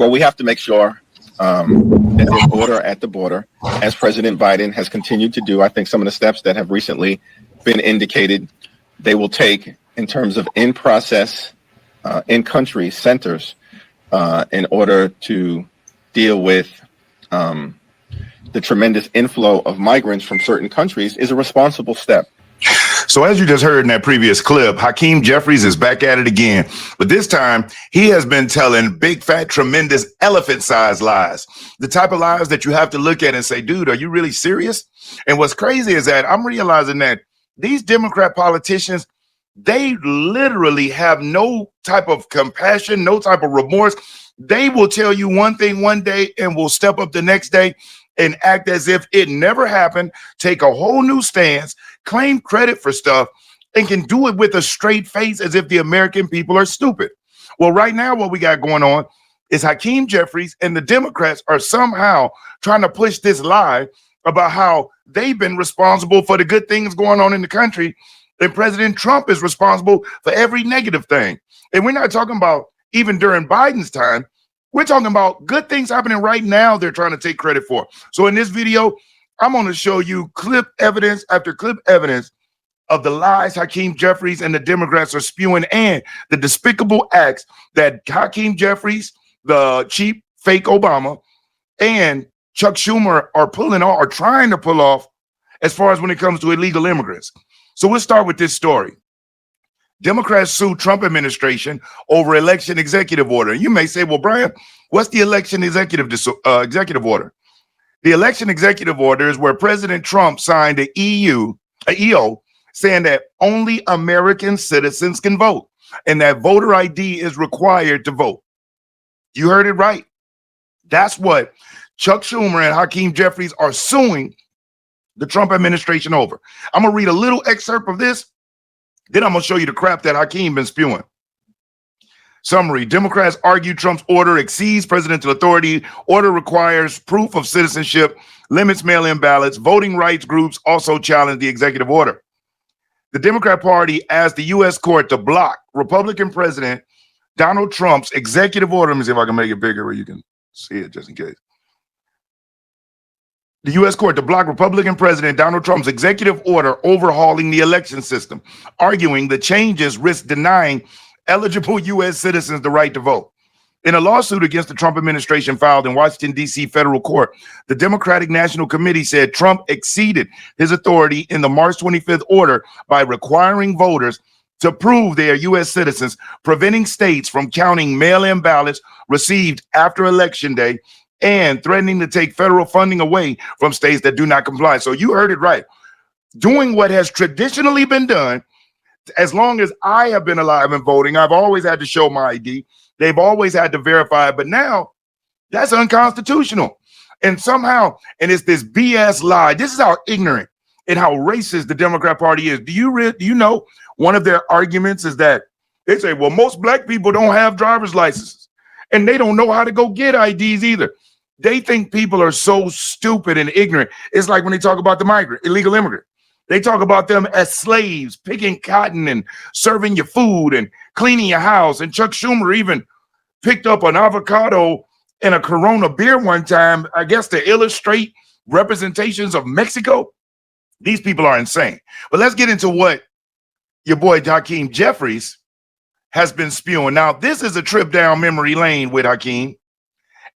Well, we have to make sure that there's order at the border, as President Biden has continued to do. I think some of the steps that have recently been indicated they will take in terms of in-process, in-country centers in order to deal with the tremendous inflow of migrants from certain countries is a responsible step. So as you just heard in that previous clip, Hakeem Jeffries is back at it again. But this time, he has been telling big, fat, tremendous elephant-sized lies. The type of lies that you have to look at and say, dude, are you really serious? And what's crazy is that I'm realizing that these Democrat politicians, they literally have no type of compassion, no type of remorse. They will tell you one thing one day and will step up the next day and act as if it never happened, take a whole new stance, claim credit for stuff, and can do it with a straight face as if the American people are stupid. Well, right now, what we got going on is Hakeem Jeffries and the Democrats are somehow trying to push this lie about how they've been responsible for the good things going on in the country, and President Trump is responsible for every negative thing. And we're not talking about even during Biden's time. We're talking about good things happening right now they're trying to take credit for. So in this video, I'm going to show you clip evidence after clip evidence of the lies Hakeem Jeffries and the Democrats are spewing and the despicable acts that Hakeem Jeffries, the cheap fake Obama, and Chuck Schumer are pulling off or trying to pull off as far as when it comes to illegal immigrants. So we'll start with this story. Democrats sue Trump administration over election executive order. You may say, well, Brian, what's the election executive order? The election executive order is where President Trump signed an EO saying that only American citizens can vote and that voter ID is required to vote. You heard it right. That's what Chuck Schumer and Hakeem Jeffries are suing the Trump administration over. I'm going to read a little excerpt of this. Then I'm going to show you the crap that Hakeem been spewing. Summary: Democrats argue Trump's order exceeds presidential authority. Order requires proof of citizenship, limits mail-in ballots. Voting rights groups also challenge the executive order. The Democrat Party asked the U.S. court to block Republican President Donald Trump's executive order. Let me see if I can make it bigger where you can see it just in case. The U.S. court to block Republican President Donald Trump's executive order overhauling the election system, arguing the changes risk denying eligible U.S. citizens the right to vote. In a lawsuit against the Trump administration filed in Washington, D.C. federal court, the Democratic National Committee said Trump exceeded his authority in the March 25th order by requiring voters to prove they are U.S. citizens, preventing states from counting mail-in ballots received after Election Day, and threatening to take federal funding away from states that do not comply. So you heard it right. Doing what has traditionally been done, as long as I have been alive and voting, I've always had to show my ID. They've always had to verify, but now that's unconstitutional. And somehow, and it's this BS lie. This is how ignorant and how racist the Democrat Party is. Do you know one of their arguments is that they say, well, most black people don't have driver's licenses and they don't know how to go get IDs either. They think people are so stupid and ignorant. It's like when they talk about the illegal immigrant. They talk about them as slaves, picking cotton and serving your food and cleaning your house. And Chuck Schumer even picked up an avocado and a Corona beer one time, I guess, to illustrate representations of Mexico. These people are insane. But let's get into what your boy Hakeem Jeffries has been spewing. Now, this is a trip down memory lane with Hakeem.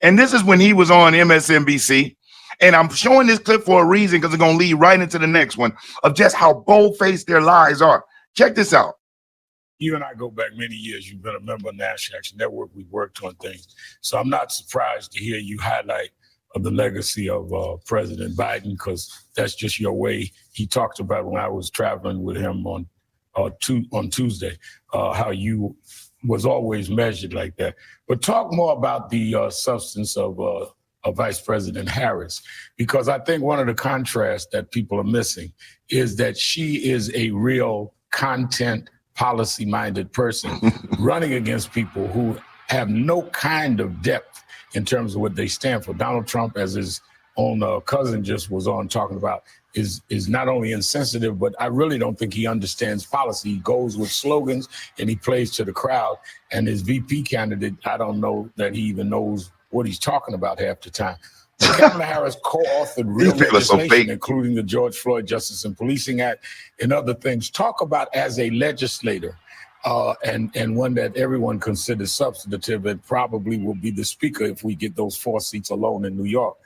And this is when he was on MSNBC. And I'm showing this clip for a reason because it's going to lead right into the next one of just how bold-faced their lies are. Check this out. You and I go back many years. You've been a member of National Action Network. We've worked on things. So I'm not surprised to hear you highlight the legacy of President Biden, because that's just your way. He talked about when I was traveling with him on Tuesday, how you was always measured like that. But talk more about the substance of Vice President Harris, because I think one of the contrasts that people are missing is that she is a real content policy-minded person running against people who have no kind of depth in terms of what they stand for. Donald Trump, as his own cousin just was on talking about is not only insensitive, but I really don't think he understands policy. He goes with slogans and he plays to the crowd. And his VP candidate, I don't know that he even knows what he's talking about half the time. But Kamala Harris co-authored real legislation, including the George Floyd Justice and Policing Act and other things. Talk about as a legislator and one that everyone considers substantive and probably will be the speaker if we get those 4 seats alone in New York.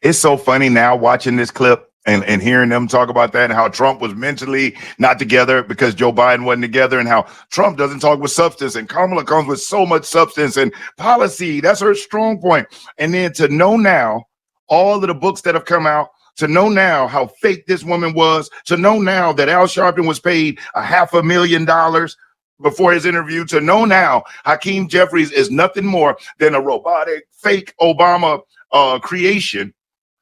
It's so funny now watching this clip and hearing them talk about that and how Trump was mentally not together because Joe Biden wasn't together, and how Trump doesn't talk with substance and Kamala comes with so much substance and policy. That's her strong point. And then to know now all of the books that have come out, to know now how fake this woman was, to know now that Al Sharpton was paid $500,000 before his interview, to know now Hakeem Jeffries is nothing more than a robotic fake Obama creation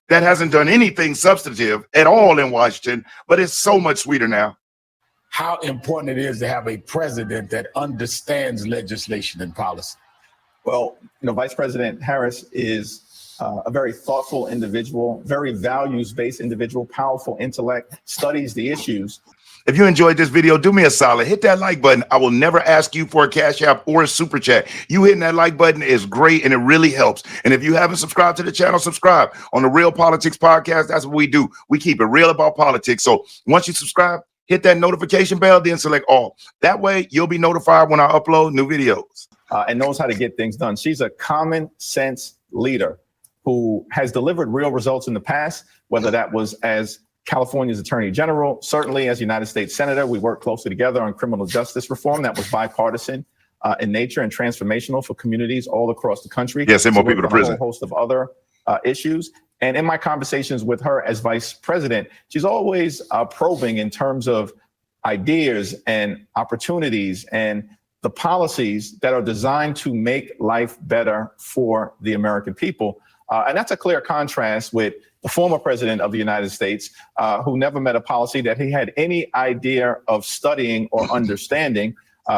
that hasn't done anything substantive at all in Washington, but it's so much sweeter now. How important it is to have a president that understands legislation and policy. Well, Vice President Harris is a very thoughtful individual, very values-based individual, powerful intellect, studies the issues. If you enjoyed this video, do me a solid, hit that like button. I will never ask you for a Cash App or a Super Chat. You hitting that like button is great and it really helps. And if you haven't subscribed to the channel, subscribe. On the Real Politics Podcast, that's what we do. We keep it real about politics. So once you subscribe, hit that notification bell, then select all. That way you'll be notified when I upload new videos. And knows how to get things done. She's a common sense leader who has delivered real results in the past, whether that was as California's Attorney General, certainly as United States Senator. We worked closely together on criminal justice reform that was bipartisan in nature and transformational for communities all across the country. Yes, send more people to prison. A whole host of other issues. And in my conversations with her as vice president, she's always probing in terms of ideas and opportunities and the policies that are designed to make life better for the American people. And that's a clear contrast with the former president of the United States, who never met a policy that he had any idea of studying or understanding.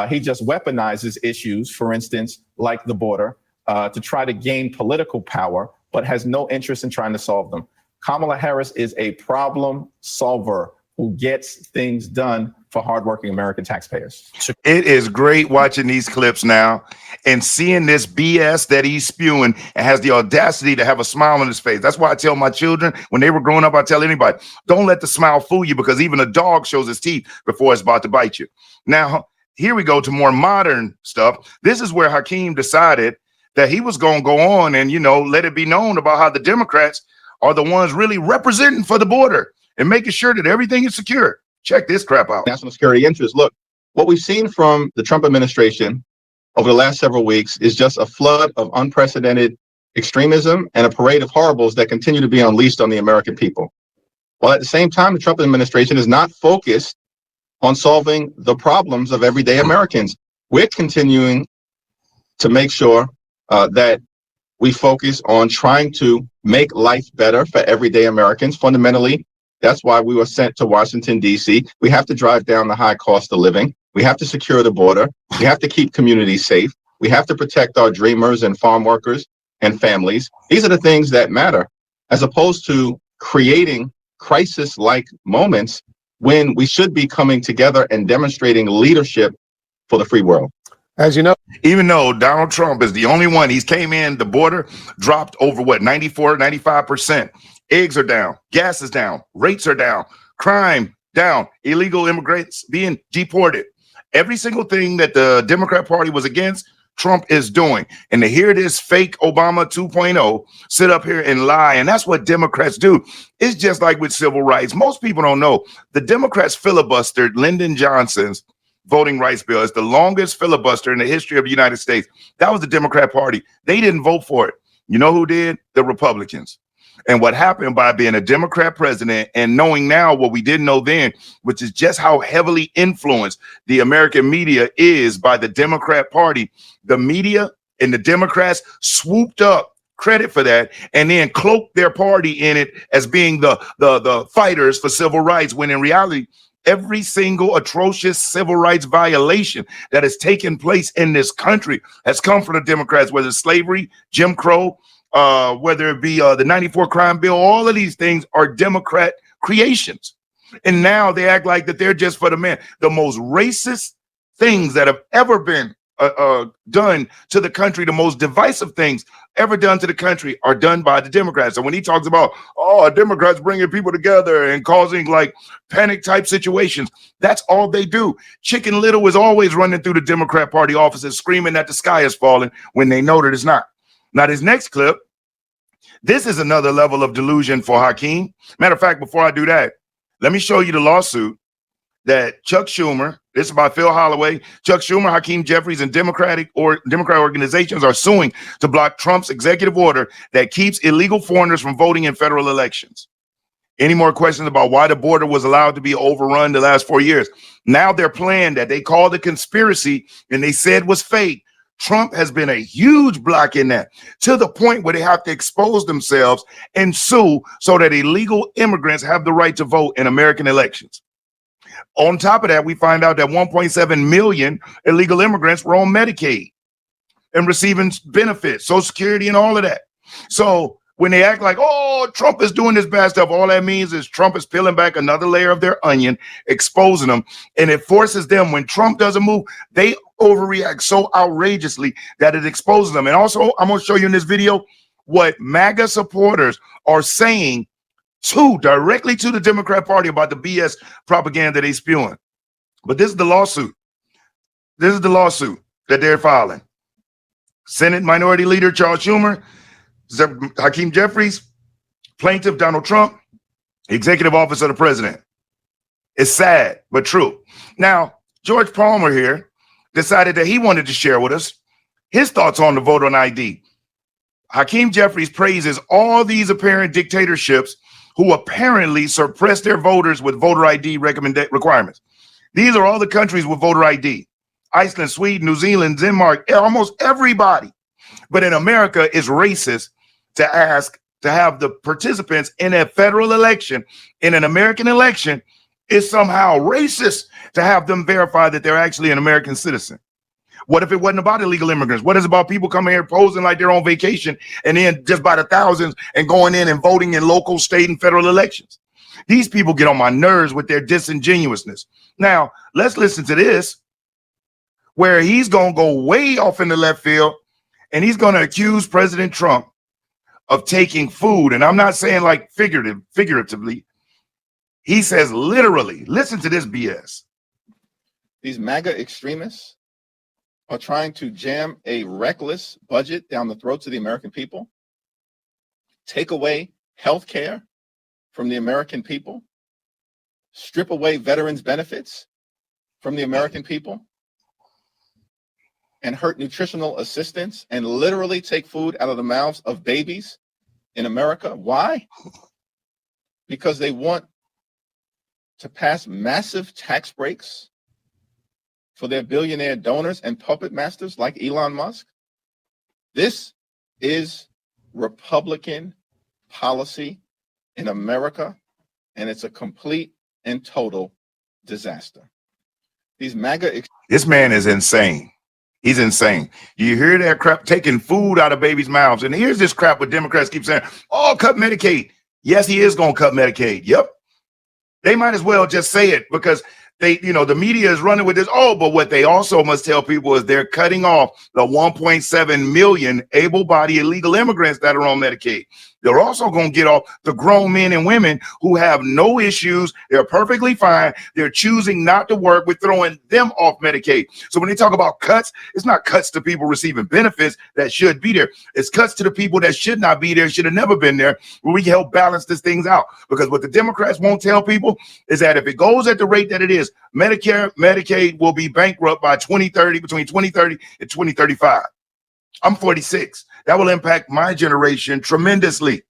He just weaponizes issues, for instance, like the border, to try to gain political power, but has no interest in trying to solve them. Kamala Harris is a problem solver who gets things done for hardworking American taxpayers. It is great watching these clips now and seeing this BS that he's spewing and has the audacity to have a smile on his face. That's why I tell my children when they were growing up, I tell anybody, don't let the smile fool you, because even a dog shows his teeth before it's about to bite you. Now, here we go to more modern stuff. This is where Hakeem decided that he was going to go on and, let it be known about how the Democrats are the ones really representing for the border and making sure that everything is secure. Check this crap out. National security interests. Look, what we've seen from the Trump administration over the last several weeks is just a flood of unprecedented extremism and a parade of horribles that continue to be unleashed on the American people. While at the same time, the Trump administration is not focused on solving the problems of everyday Americans. We're continuing to make sure that we focus on trying to make life better for everyday Americans. Fundamentally, that's why we were sent to Washington, D.C. We have to drive down the high cost of living. We have to secure the border. We have to keep communities safe. We have to protect our dreamers and farm workers and families. These are the things that matter, as opposed to creating crisis-like moments when we should be coming together and demonstrating leadership for the free world. As you know, even though Donald Trump is the only one, he's came in, the border dropped over 94, 95%. Eggs are down, gas is down, rates are down, crime down, illegal immigrants being deported. Every single thing that the Democrat Party was against, Trump is doing. And to hear this fake Obama 2.0 sit up here and lie, and that's what Democrats do. It's just like with civil rights. Most people don't know the Democrats filibustered Lyndon Johnson's voting rights bill. It's the longest filibuster in the history of the United States. That was the Democrat Party. They didn't vote for it. You know who did? The Republicans. And what happened by being a Democrat president and knowing now what we didn't know then, which is just how heavily influenced the American media is by the Democrat Party. The media and the Democrats swooped up credit for that and then cloaked their party in it as being the fighters for civil rights, when in reality, every single atrocious civil rights violation that has taken place in this country has come from the Democrats, whether it's slavery, Jim Crow, whether it be the 94 crime bill, all of these things are Democrat creations. And now they act like that they're just for the man. The most racist things that have ever been done to the country, the most divisive things ever done to the country are done by the Democrats. So when he talks about, oh, Democrats bringing people together and causing like panic type situations, that's all they do. Chicken Little is always running through the Democrat Party offices screaming that the sky is falling when they know that it's not. Now, this next clip, this is another level of delusion for Hakeem. Matter of fact, before I do that, let me show you the lawsuit that Chuck Schumer, this is by Phil Holloway, Chuck Schumer, Hakeem Jeffries, and Democratic organizations are suing to block Trump's executive order that keeps illegal foreigners from voting in federal elections. Any more questions about why the border was allowed to be overrun the last 4 years? Now their plan that they called a conspiracy and they said was fake. Trump has been a huge block in that, to the point where they have to expose themselves and sue so that illegal immigrants have the right to vote in American elections. On top of that, we find out that 1.7 million illegal immigrants were on Medicaid and receiving benefits, Social Security, and all of that. So when they act like, oh, Trump is doing this bad stuff, all that means is Trump is peeling back another layer of their onion, exposing them, and it forces them, when Trump doesn't move, they overreact so outrageously that it exposes them. And also, I'm going to show you in this video what MAGA supporters are saying directly to the Democrat Party about the BS propaganda they spewing. But this is the lawsuit. This is the lawsuit that they're filing. Senate Minority Leader Charles Schumer, Hakeem Jeffries, plaintiff Donald Trump, executive office of the president. It's sad, but true. Now, George Palmer here decided that he wanted to share with us his thoughts on the vote on ID. Hakeem Jeffries praises all these apparent dictatorships who apparently suppress their voters with voter ID requirements. These are all the countries with voter ID: Iceland, Sweden, New Zealand, Denmark, almost everybody. But in America, it's racist to ask to have the participants in a federal election, in an American election, is somehow racist to have them verify that they're actually an American citizen. What if it wasn't about illegal immigrants? What is it about people coming here posing like they're on vacation and then just by the thousands and going in and voting in local, state, and federal elections? These people get on my nerves with their disingenuousness. Now, let's listen to this, where he's going to go way off in the left field and he's going to accuse President Trump of taking food. And I'm not saying like figuratively. He says literally. Listen to this BS. These MAGA extremists are trying to jam a reckless budget down the throats of the American people, take away health care from the American people, strip away veterans' benefits from the American people, and hurt nutritional assistance and literally take food out of the mouths of babies in America. Why? Because they want to pass massive tax breaks for their billionaire donors and puppet masters like Elon Musk. This is Republican policy in America, and it's a complete and total disaster. These MAGA... This man is insane. He's insane. You hear that crap, taking food out of babies' mouths. And here's this crap what Democrats keep saying, oh, cut Medicaid. Yes, he is going to cut Medicaid. Yep. They might as well just say it, because they, the media is running with this. Oh, but what they also must tell people is they're cutting off the 1.7 million able-bodied illegal immigrants that are on Medicaid. They're also going to get off the grown men and women who have no issues. They're perfectly fine. They're choosing not to work. We're throwing them off Medicaid. So when they talk about cuts, it's not cuts to people receiving benefits that should be there. It's cuts to the people that should not be there, should have never been there, where we can help balance these things out. Because what the Democrats won't tell people is that if it goes at the rate that it is, Medicare, Medicaid will be bankrupt by 2030, between 2030 and 2035. I'm 46. That will impact my generation tremendously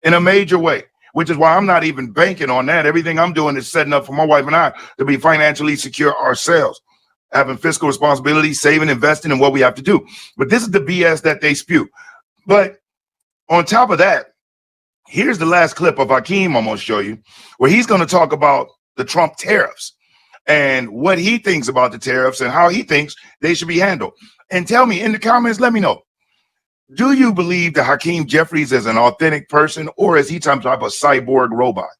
in a major way, which is why I'm not even banking on that. Everything I'm doing is setting up for my wife and I to be financially secure ourselves, having fiscal responsibility, saving, investing in what we have to do. But this is the BS that they spew. But on top of that, here's the last clip of Hakeem I'm going to show you, where he's going to talk about the Trump tariffs and what he thinks about the tariffs and how he thinks they should be handled. And tell me in the comments, let me know, Do you believe that Hakeem Jeffries is an authentic person, or is he some type of cyborg robot?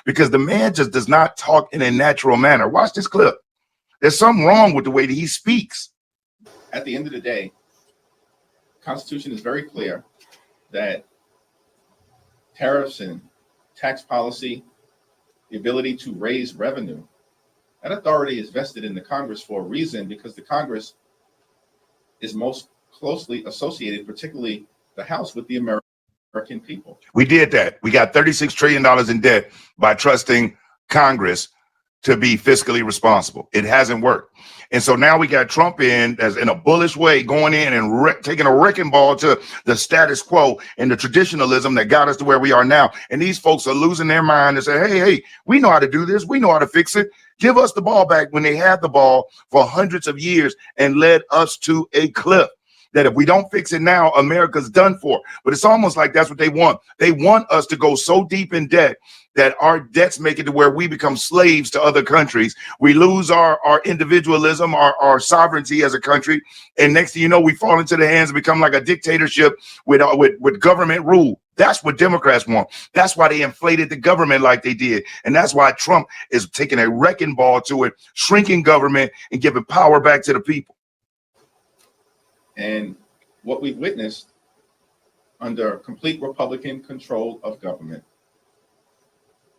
Because the man just does not talk in a natural manner. Watch this clip. There's something wrong with the way that he speaks. At the end of the day, the Constitution is very clear that tariffs and tax policy, the ability to raise revenue, that authority is vested in the Congress for a reason, because the Congress is most closely associated, particularly the House, with the American people. We did that. We got $36 trillion in debt by trusting Congress to be fiscally responsible. It hasn't worked. And so now we got Trump as in a bullish way, going in and taking a wrecking ball to the status quo and the traditionalism that got us to where we are now. And these folks are losing their mind and say, hey, we know how to do this. We know how to fix it. Give us the ball back, when they had the ball for hundreds of years and led us to a cliff that if we don't fix it now, America's done for. But it's almost like that's what they want. They want us to go so deep in debt that our debts make it to where we become slaves to other countries. We lose our individualism, our sovereignty as a country. And next thing you know, we fall into the hands and become like a dictatorship with government rule. That's what Democrats want. That's why they inflated the government like they did. And that's why Trump is taking a wrecking ball to it, shrinking government and giving power back to the people. And what we've witnessed under complete Republican control of government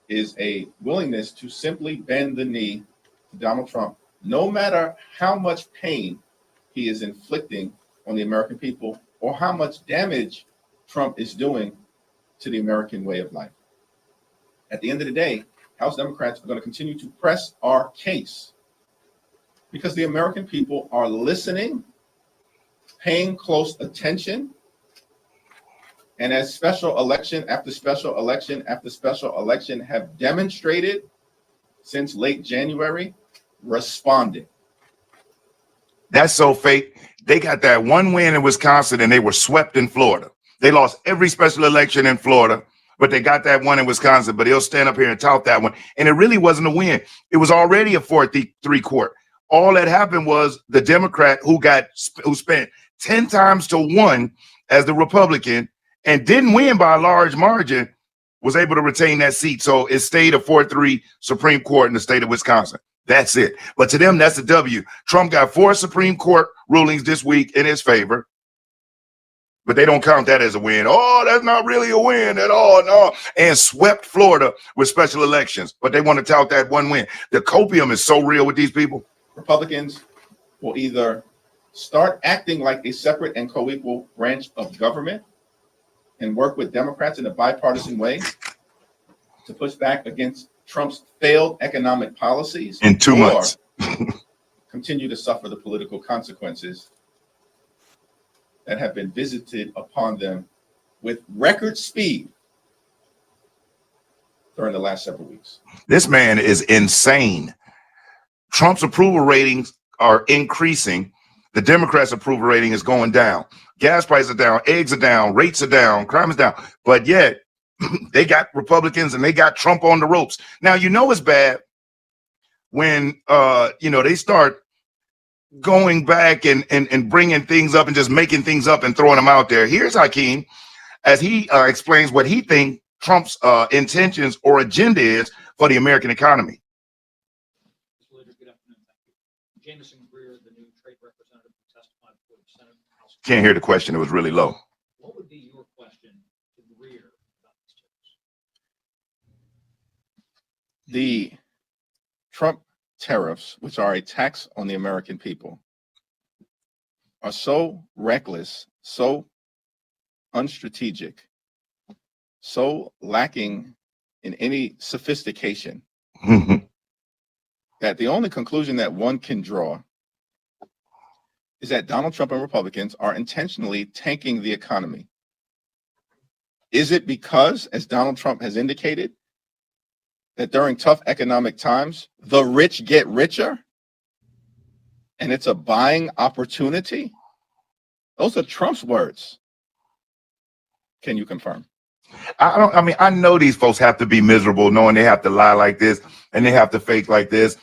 is a willingness to simply bend the knee to Donald Trump, no matter how much pain he is inflicting on the American people or how much damage Trump is doing to the American way of life. At the end of the day, House Democrats are going to continue to press our case because the American people are listening, paying close attention, and as special election after special election after special election have demonstrated since late January, responding. That's so fake. They got that one win in Wisconsin and they were swept in Florida. They lost every special election in Florida, but they got that one in Wisconsin. But he'll stand up here and tout that one. And it really wasn't a win. It was already a 4-3 court. All that happened was the Democrat who spent 10 times to 1 as the Republican and didn't win by a large margin was able to retain that seat. So it stayed a 4-3 Supreme Court in the state of Wisconsin. That's it. But to them, that's a W. Trump got 4 Supreme Court rulings this week in his favor, but they don't count that as a win. Oh, that's not really a win at all. No. And swept Florida with special elections, but they want to tout that one win. The copium is so real with these people. Republicans will either start acting like a separate and co-equal branch of government and work with Democrats in a bipartisan way to push back against Trump's failed economic policies in 2 months, continue to suffer the political consequences that have been visited upon them with record speed during the last several weeks. This man is insane. Trump's approval ratings are increasing. The Democrats' approval rating is going down. Gas prices are down, eggs are down, rates are down, crime is down. But yet they got Republicans and they got Trump on the ropes. Now, you know, it's bad when, they start going back and bringing things up and just making things up and throwing them out there. Here's Hakeem as he explains what he thinks Trump's intentions or agenda is for the American economy. Jameson Greer, the new trade representative, who testified before the Senate House. Can't hear the question. It was really low. What would be your question to Greer about these tariffs? The Trump tariffs, which are a tax on the American people, are so reckless, so unstrategic, so lacking in any sophistication that the only conclusion that one can draw is that Donald Trump and Republicans are intentionally tanking the economy. Is it because, as Donald Trump has indicated, that during tough economic times, the rich get richer and it's a buying opportunity? Those are Trump's words. Can you confirm? I know these folks have to be miserable knowing they have to lie like this and they have to fake like this.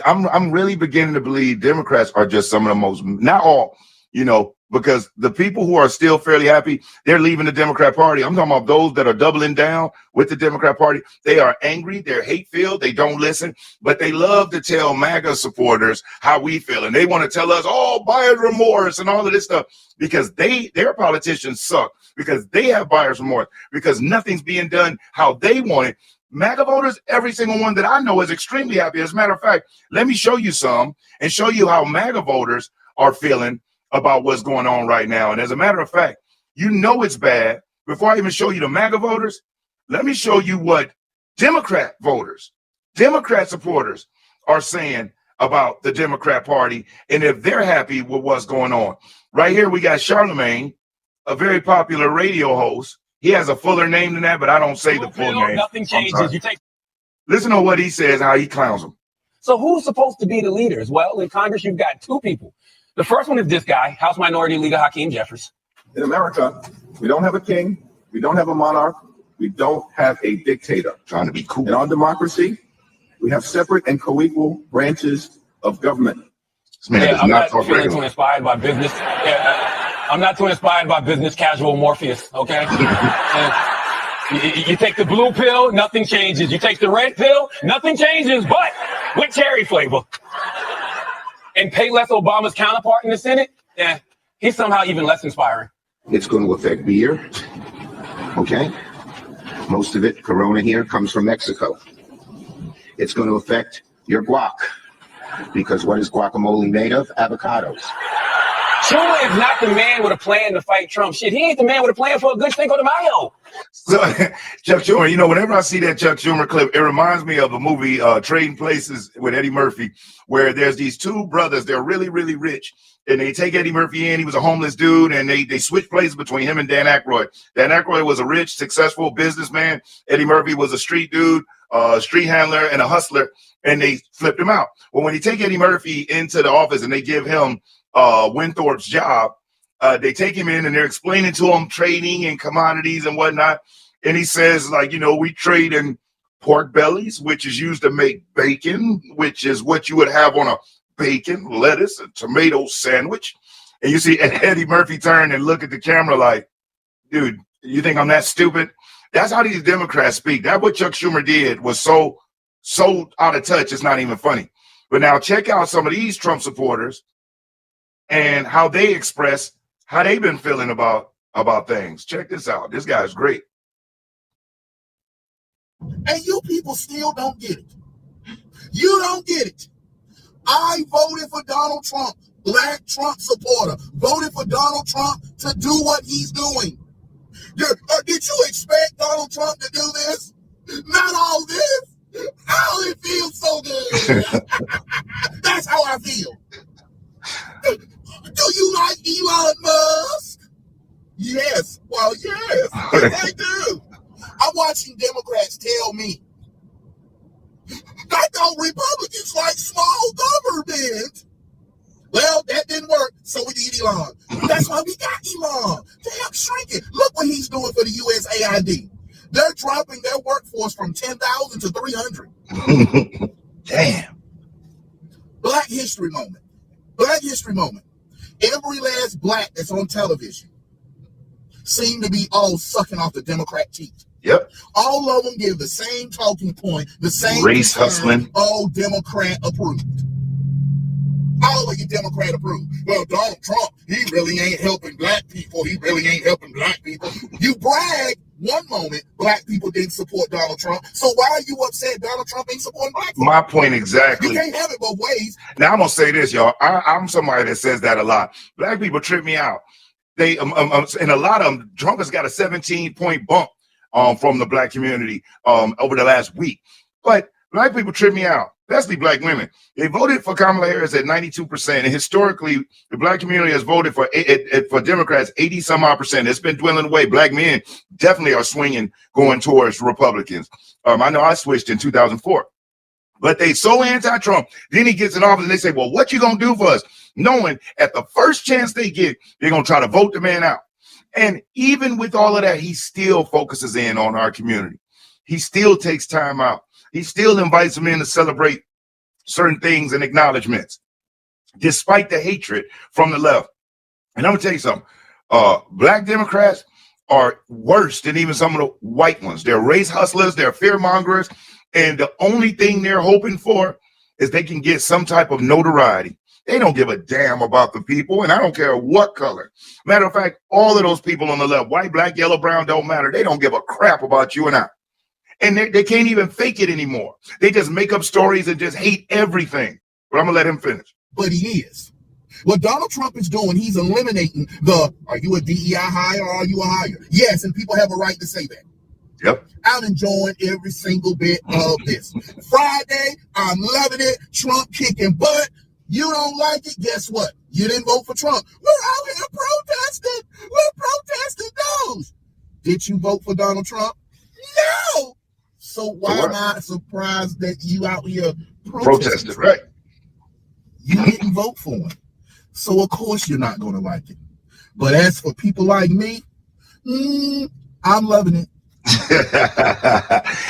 I'm really beginning to believe Democrats are just some of the most, not all, you know, because the people who are still fairly happy, they're leaving the Democrat Party. I'm talking about those that are doubling down with the Democrat Party. They are angry, they're hate-filled, they don't listen, but they love to tell MAGA supporters how we feel. And they want to tell us, oh, buyer's remorse and all of this stuff, because their politicians suck, because they have buyer's remorse, because nothing's being done how they want it. MAGA voters, every single one that I know is extremely happy. As a matter of fact, let me show you some and show you how MAGA voters are feeling about what's going on right now. And as a matter of fact, you know it's bad. Before I even show you the MAGA voters, let me show you what Democrat voters, Democrat supporters are saying about the Democrat Party and if they're happy with what's going on. Right here, we got Charlemagne, a very popular radio host. He has a fuller name than that, but I don't say the full name. Nothing changes. You take. Listen to what he says, how he clowns them. So who's supposed to be the leaders? Well, in Congress, you've got two people. The first one is this guy, House Minority Leader Hakeem Jeffries. In America, we don't have a king, we don't have a monarch, we don't have a dictator. Trying to be cool. In our democracy, we have separate and co-equal branches of government. This man does I'm not not talk feeling too regular. inspired by business. I'm not too inspired by business casual Morpheus, okay? You take the blue pill, nothing changes. You take the red pill, nothing changes, but with cherry flavor. And pay less Obama's counterpart in the Senate, yeah, he's somehow even less inspiring. It's going to affect beer, okay? Most of it, Corona here, comes from Mexico. It's going to affect your guac, because what is guacamole made of? Avocados. Schumer is not the man with a plan to fight Trump. Shit, he ain't the man with a plan for a good Cinco de Mayo. So, Chuck Schumer, you know, whenever I see that Chuck Schumer clip, it reminds me of a movie, Trading Places with Eddie Murphy, where there's these two brothers, they're really, really rich, and they take Eddie Murphy in. He was a homeless dude, and they switch places between him and Dan Aykroyd. Dan Aykroyd was a rich, successful businessman. Eddie Murphy was a street dude, street handler, and a hustler, and they flipped him out. Well, when you take Eddie Murphy into the office and they give him Winthorpe's job, they take him in and they're explaining to him trading and commodities and whatnot. And he says, like, you know, we trade in pork bellies, which is used to make bacon, which is what you would have on a bacon, lettuce, and tomato sandwich. And you see Eddie Murphy turn and look at the camera like, dude, you think I'm that stupid? That's how these Democrats speak. That what Chuck Schumer did was so out of touch, it's not even funny. But now check out some of these Trump supporters and how they express how they've been feeling about things. Check this out. This guy's great. And you people still don't get it. You don't get it. I voted for Donald Trump, black Trump supporter, voted for Donald Trump to do what he's doing. Did you expect Donald Trump to do this? Not all this. How it feels so good. That's how I feel. Do you like Elon Musk? Yes. Well, yes. Yes, I do. I'm watching Democrats tell me, I thought Republicans like small government. Well, that didn't work, so we need Elon. That's why we got Elon, to help shrink it. Look what he's doing for the USAID. They're dropping their workforce from 10,000 to 300. Damn. Black History Moment. Black History Moment. Every last black that's on television seem to be all sucking off the Democrat teeth. Yep. All of them give the same talking point, the same Race concern, hustling. all Democrat approved. All of you Democrat approved. Well, Donald Trump, he really ain't helping black people. He really ain't helping black people. You brag one moment black people didn't support Donald Trump. So why are you upset Donald Trump ain't supporting black people? My point exactly. You can't have it both ways. Now I'm gonna say this, y'all. I'm somebody that says that a lot. Black people trip me out. They and a lot of them. Trump has got a 17-point bump from the black community over the last week. But black people trip me out, especially black women. They voted for Kamala Harris at 92%, and historically, the black community has voted for Democrats 80-some-odd%. It's been dwindling away. Black men definitely are swinging, going towards Republicans. I know I switched in 2004. But they so anti-Trump. Then he gets in office and they say, well, what you gonna do for us? Knowing at the first chance they get, they're gonna try to vote the man out. And even with all of that, he still focuses in on our community. He still takes time out. He still invites them in to celebrate certain things and acknowledgments, despite the hatred from the left. And I'm gonna tell you something. Black Democrats are worse than even some of the white ones. They're race hustlers, they're fear mongers, and the only thing they're hoping for is they can get some type of notoriety. They don't give a damn about the people, and I don't care what color. Matter of fact, all of those people on the left, white, black, yellow, brown, don't matter. They don't give a crap about you and I. And they can't even fake it anymore. They just make up stories and just hate everything. But I'm gonna let him finish. But he is. What Donald Trump is doing, he's eliminating the, are you a DEI hire or are you a hire? Yes, and people have a right to say that. Yep. I'm enjoying every single bit of this. Friday, I'm loving it. Trump kicking butt. You don't like it, guess what? You didn't vote for Trump. We're out here protesting. We're protesting those. Did you vote for Donald Trump? No. So why am I surprised that you out here protesting? Right. You didn't vote for him. So of course you're not going to like it. But as for people like me, I'm loving it.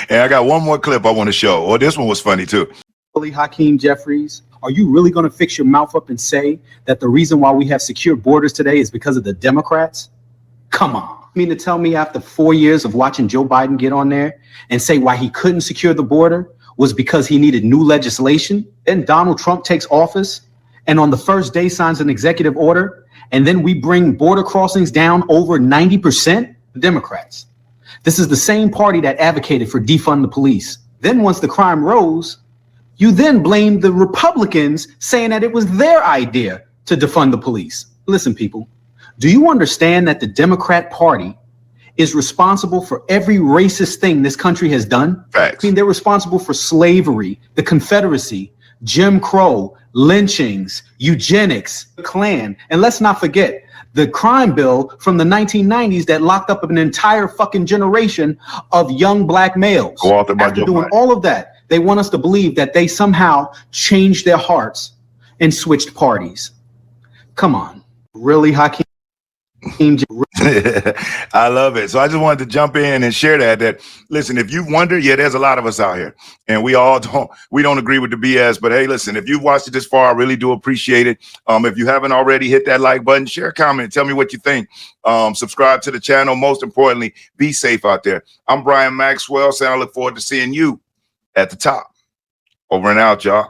And I got one more clip I want to show. Oh, this one was funny too. Hakeem Jeffries, are you really going to fix your mouth up and say that the reason why we have secure borders today is because of the Democrats? Come on. You mean to tell me after 4 years of watching Joe Biden get on there and say why he couldn't secure the border was because he needed new legislation? Then Donald Trump takes office and on the first day signs an executive order, and then we bring border crossings down over 90%? The Democrats. This is the same party that advocated for defund the police. Then once the crime rose, you then blamed the Republicans, saying that it was their idea to defund the police. Listen, people, do you understand that the Democrat Party is responsible for every racist thing this country has done? Facts. I mean, they're responsible for slavery, the Confederacy, Jim Crow, lynchings, eugenics, the Klan, and let's not forget the crime bill from the 1990s that locked up an entire fucking generation of young black males. After doing all of that, they want us to believe that they somehow changed their hearts and switched parties. Come on. Really, Hakeem? I love it. So I just wanted to jump in and share that listen, if you wonder, yeah, there's a lot of us out here and we don't agree with the BS, but hey, listen, if you've watched it this far, I really do appreciate it. If you haven't already, hit that like button, share a comment, tell me what you think. Subscribe to the channel. Most importantly, be safe out there. I'm Brian Maxwell, saying I look forward to seeing you at the top. Over and out, y'all.